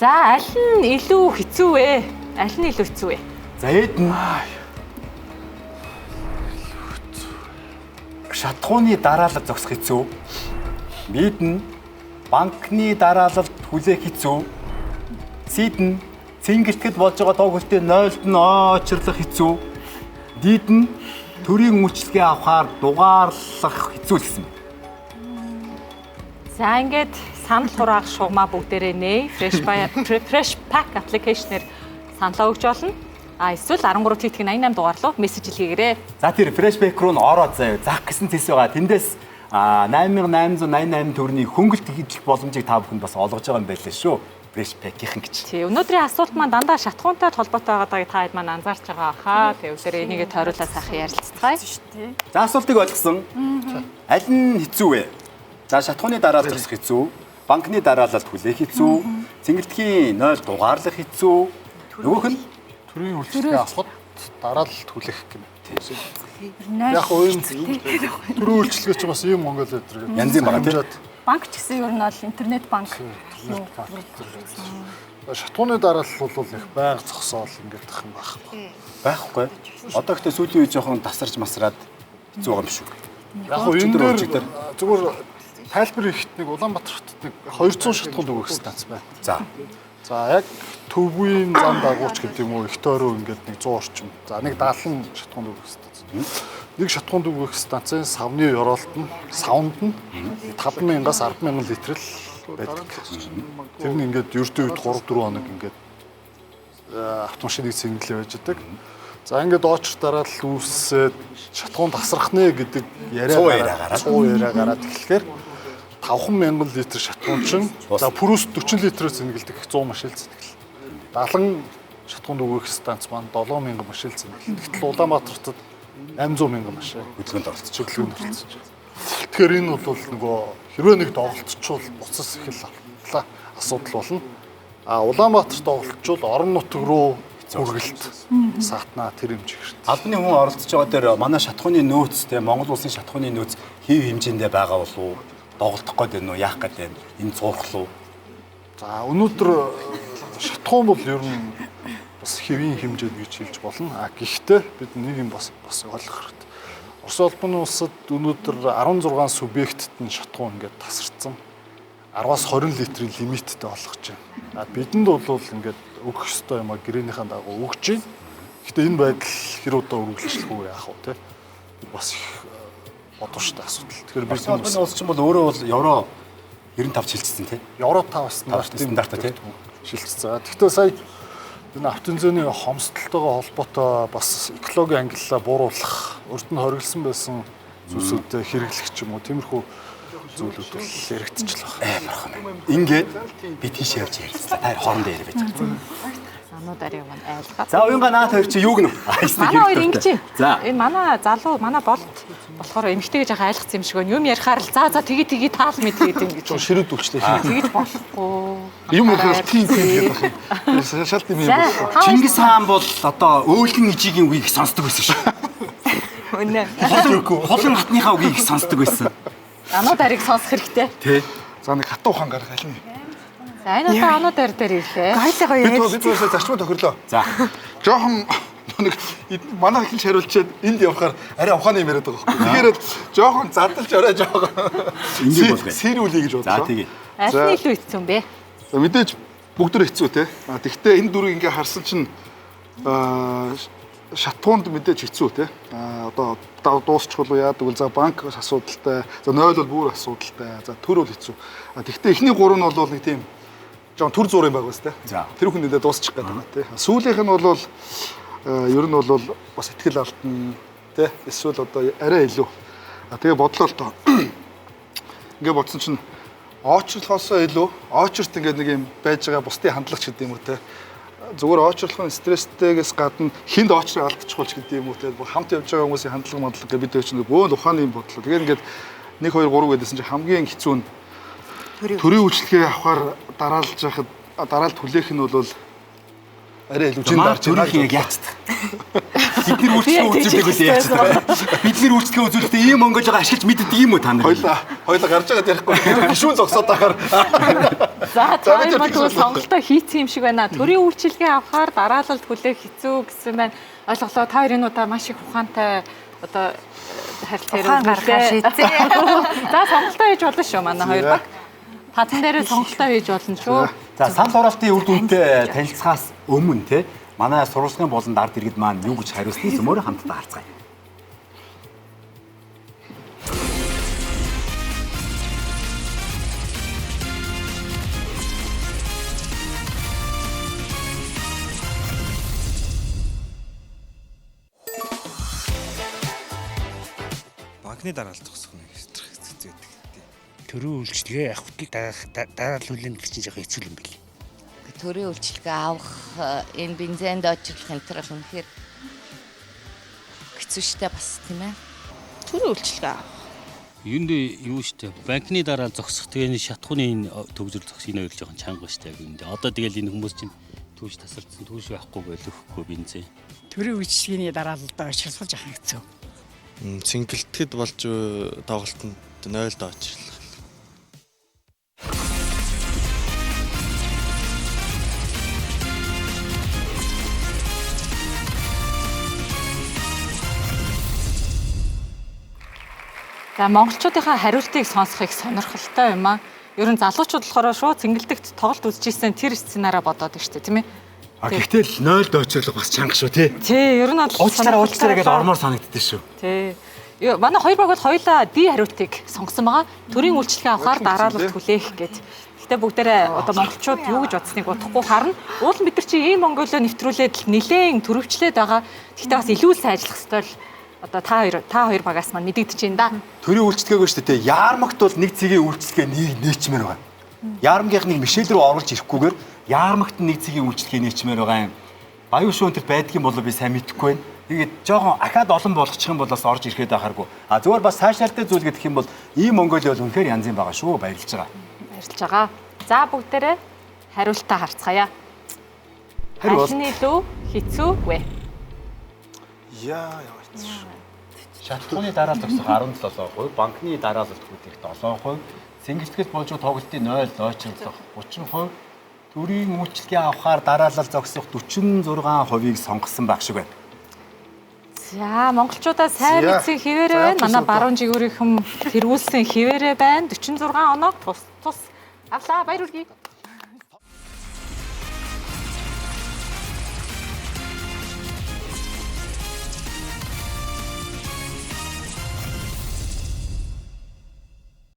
За аль нь илүү хэцүү вэ? Аль нь илүү хэцүү вэ? За эдэн. Шатхууны дараалал зогсох хэцүү. Бидэн банкны дараалалд хүлээх хэцүү. Сидэн цэнгэлтгэд болж байгаа доогөлтөд 0-д нь очрлох хэцүү. Дидэн төрийн үйлчлэгээ авахаар дугаарлах хэцүү л гэсэн. За ингээд санал хураах шугамаа бүгдээрээ нээ Fresh Pack application-ээр саналаа өгч болно. Эсвэл 13 тэтг 88 дугаар руу мессеж илгээгээрэй. За тэр Fresh Pack руу н ороод заяа. Зах гэсэн зэс байгаа. Тэндээс 8888 төгрөгийн хөнгөлт хийх боломжийг та бүхэнд бас олгож байгаа юм байлээ шүү. Fresh Pack-ийн гэж. Тий, өнөөдрийн асуулт маань дандаа шатхуунтай холбоотой байгааг та хэд маань анзаарч байгаа хаа. Тэгвэл энийг тойруулаад сайхан ярилццгаая. За асуултыг ойлгосон. Аль нь хэцүү вэ? За шатхууны дараалал зогсох хэцүү, банкны дараалалд хүлээх хэцүү, цэнгэлдэхийн 0 дугаарлах хэцүү. Нөгөөх нь төрийн үйлчлэгээ авахд дараалалд хүлээх юм. Яг өөр төрийн үйлчлэгээ ч бас ийм Монгол өдрөг. Янз юм байгаа тийм. Банк ч гэсэн ер нь бол интернет банк. Шатхууны дараалал бол их байнга зогсоол ингээд тах юм байхгүй. Байхгүй. Одоо ихтэй сүүлийн үе жоохон тасарч масраад хэцүү байгаа юм шүү. Яг нь энэ дээр зүгээр тайлбар хийхэд нэг Улаанбаатар хотод нэг 200 шатхуунд өгөх станц байна. За яг төвийн зам дагууч гэдэг юм уу их тойроо ингээд нэг 100 орчим. За нэг 70 шатхуунд өгөх станц. Нэг шатхуунд өгөх станцын савны ёроолт нь савнд нь 5,000-аас 10,000 литр л байдаг. Тэр нь ингээд ердөө үед 3-4 хоног ингээд автомашиныг цэнгэлээ байж байгаа. За ингээд очр дараалал үүсээд шатхуунд тасрах нэ гэдэг яриа гараад эхлэхээр 5,000 литр шатхуун чинь за пүрүүс 40 литрээс цэнгэлдэг 100 машин цэнгэл. 70 шатхуунд өгөх станц маань 7,000 машин цэнгэл. Гэтэл Улаанбаатартад 800,000 машин хөдөлгөөнд оролцож. Тэгэхээр энэ бол нөгөө хэрвээ нэг доголдчихвол буцаас их л асуудал болно. Улаанбаатарт доголдчихвол орон нутг руу хүргэлт саатнаа тэр хэмжээ хэрэгтэй. Албаны хүн оролцож байгаа дээр манай шатхууны нөөц те Монгол улсын шатхууны нөөц хэв хэмжээндээ байгаа болов уу? Доголдох гээд байна уу? Яах гээд байна? Энэ зурх лу. За өнөөдөр шатхуун бол ер нь бас хэвийн хэмжээд гэж хэлж болно. Гэхдээ бид нэг юм бас ойлгох хэрэгтэй. Орос улбаны улсад өнөөдөр 16 субъектэд нь шатхуун ингээд тасарсан. 10-аас 20 литрийн лимиттэй болгож байна. Бидэнд бол ингээд өгөх ёстой юм а гэрээнийхэн дагуу өгч байна. Гэхдээ энэ байдал хэр удаа үргэлжлэх үү яах вэ те? Бас их бодвоштой асуудал. Тэгэхээр бид улсын улс ч бол өөрөө бол евро 95 шилжсэн те. Евро 5 стандарттай те шилжсэн. Гэхдээ сая энэ автын зөөний хомсдолтойгоо холбоотой бас экологийн ангиллаа бууруулах, урд нь хориглосон байсан зүйлсүүдэд хэрэглэх ч юм уу тиймэрхүү зүйлүүд бол яригдчихлаа. Ингээд би тийш явж ярилцлаа. Та хоорондоо яриа байж байгаа. Сануудаарыг маань айлгаад. За уянга наад хоёр чи юу гэнэ? Манай хоёр ингэж. Энэ манай залуу, манай болт болохоор эмгтэй гэж яхаа айлгцсан юм шиг байна. Юм ярихаар л за тэгээ таал мэд гэдэг ингэж. Ширүүд үлчлээ. Тэгэж болохгүй. Юм уу тийм гэдэг байна. Шалт юм байна. Чингис хаан бол одоо өөлгөн ижигийн үгийг сонсдог байсан шүү. Үнэ. Холон хатныхаа үгийг сонсдог байсан. Ануудаарыг сонсох хэрэгтэй. Тий. За нэг хатуу ухаан гарах аль нь. За энэ одоо ануудаар дээр ирлээ. Гайлгаа яриа. Бид бас зарчмаа тохирлоо. За. Жохон нэг манай ихэнх хариулчаад энд явахаар арай ухааны юм яриад байгаа байхгүй. Тэгэхээр жохон задалж орой жохон. Энийг болгоё. Сэрүүлээ гэж бодлоо. За тэгээ. Аль нь илүү хэцүү юм бэ? За мэдээж бүгд л хэцүү те. Тэгвэл энэ дөрвийг ингээ харсан чинь шатхуунд мэдээж хэцүү те. Одоо дуусчих болов яадаг вэ? За банк асуудалтай. За 0 бол бүр асуудалтай. За төр бол хэцүү. Тэгвэл эхний 3 нь бол нэг тийм жоон төр зур юм байгаа үстэй. Тэр хүн нэдэ дуусчих гэдэг байна те. Сүүлийнх нь бол ер нь бол бас ихтгэл алдна те. Эсвэл одоо арай илүү. Тэгээ бодлоо л тоо. Ингээ бодсон чинь очрлохоосоо илүү очерт ингээд нэг юм байж байгаа бусдын хандлагч гэдэг юм уу те. Зүгээр очрлохын стресстэйгээс гадна хинд очрыг алдчих болж гэдэг юм уу те. Хамт явж байгаа хүмүүсийн хандлага мадлага бид өч нэг бөөн ухааны юм бодлоо. Тэгээд ингээд 1 2 3 гэдээсэн чинь хамгийн хэцүү нь төрийн үйлчлэгээ авахар дараалж яхад дараалт хүлээх нь бол арай илүү жин дарж байгаа яг яацдаг. Бид нар үйлчлэгээ үзүүлдэг үл яацдаг. Бид нар үйлчлэгээ үзүүлэхдээ ийм өнгөж байгаа ашиглаж мэддэг юм уу та нар? Хойлоо гарч байгаа ярихгүй. Гişүүн зогсоод байхаар За тэр мөн сонголтоо хийцэн юм шиг байна. Төрийн үйлчилгээ авахаар дараалалд хүлээх хэцүү гэсэн байна. Ойлголоо та хоёрын удаа маш их ухаантай одоо харилцаа гаргах шийдсэн. За сонголтоо хийж болно шүү манай хоёр баг. Татан дээрээ сонголтоо хийж болно шүү. За санал хураалтын үр дүнтэй танилцахаас өмнө те манай сурвалжлагын болон ард иргэд маань юу гэж хариулсныг зөмөрөө хамтдаа харцгаая. Банкны дараалал зогсох нь хэцүү байдаг. Төрийн үйлчлэгээ авах дарааллуулын гэж чинь жоохон хэцүү юм бэл. Төрийн үйлчлэгээ авах энэ бензин доотлох энэ төрөл үнэхээр хэцүү шттэ бас тийм ээ. Төрийн үйлчлэгээ авах. Юунд юу штэ банкны дараалал зогсох тэгээ шатхууны энэ төгсөл зогсох энэ хоёр жоохон чанга штэ гүндээ. Одоо тэгэл энэ хүмүүс чинь түүш тасалдсан түүш байхгүй байл өгөхгүй бензин. Төрийн үйлчлэгээний дараалалдаа очирсуулж авах хэцүү. Цэнгэлтгэд болж тоглолтод 0 доочлох. За монголчуудынхаа хариултыг сонсох их сонирхолтой юм аа. Ер нь залуучууд болохоор шууд цэнгэлдэгт тоглолт үзчихсэн тэр сценараа бодоод байна шүү дээ, тийм ээ. Гэхдээ л 0 доочлох бас чанга шүү тий. Тий, ер нь бол уулзлаараа гэж ормоор санагддээ шүү. Тий. Манай хоёр баг бол хоёулаа D хариултыг сонгосон байгаа. Төрийн үйлчлэгээ авахаар дараалалт хүлээх гэж. Гэхдээ бүгдээрээ одоо монголчууд юу гэж бодсныг бодохгүй харна. Уул бид нар чи ийм Монголоо нэвтрүүлээд нэлээд төрөвчлээд байгаа. Гэхдээ бас илүү сайн ажиллах ёстой л одоо та хоёр багаас маань мэдэгдэж байна да. Төрийн үйлчлэгээгүй шүү дээ. Яармагт бол нэг цэгийн үйлчлэгээ нээчмээр байгаа. Яармгийнхныг Мишель рүү оруулж ирэхгүйгээр яармагт нэг цэгийн үйлчлэгээ нээчмээр байгаа юм. Аюу шүү өнтер байдаг юм болов би сайн мэдэхгүй байна. Тэгээд жоохон ахаад олон болгочих юм бол бас орж ирэхэд байхааргүй. А зүгээр бас сайшаалтай зүйл гэдэг юм бол ийм Монголиа бол үнэхээр янз юм байгаа шүү. Баярлж байгаа. Баярлж байгаа. За бүгдээрээ хариултаа харцгаая. Аль нь илүү хэцүү вэ? Яа. Шатхууны дараалал зогсох 17%, банкны дараалалт хүлээх 7%, цэнгэлтгэл болж тоглолтын 0 доочлох 30%, төрийн үйлчлэгээ авахаар дараалал зогсох 46%-ыг сонгосон баг шиг байна. За монголчуудаа сайн мэдсэн хിവэрэ байна. Манай баруун жигүүрийнхэн тэргүүлсэн хിവэрэ байна. 46 оноо тус авлаа баяр хүргэе.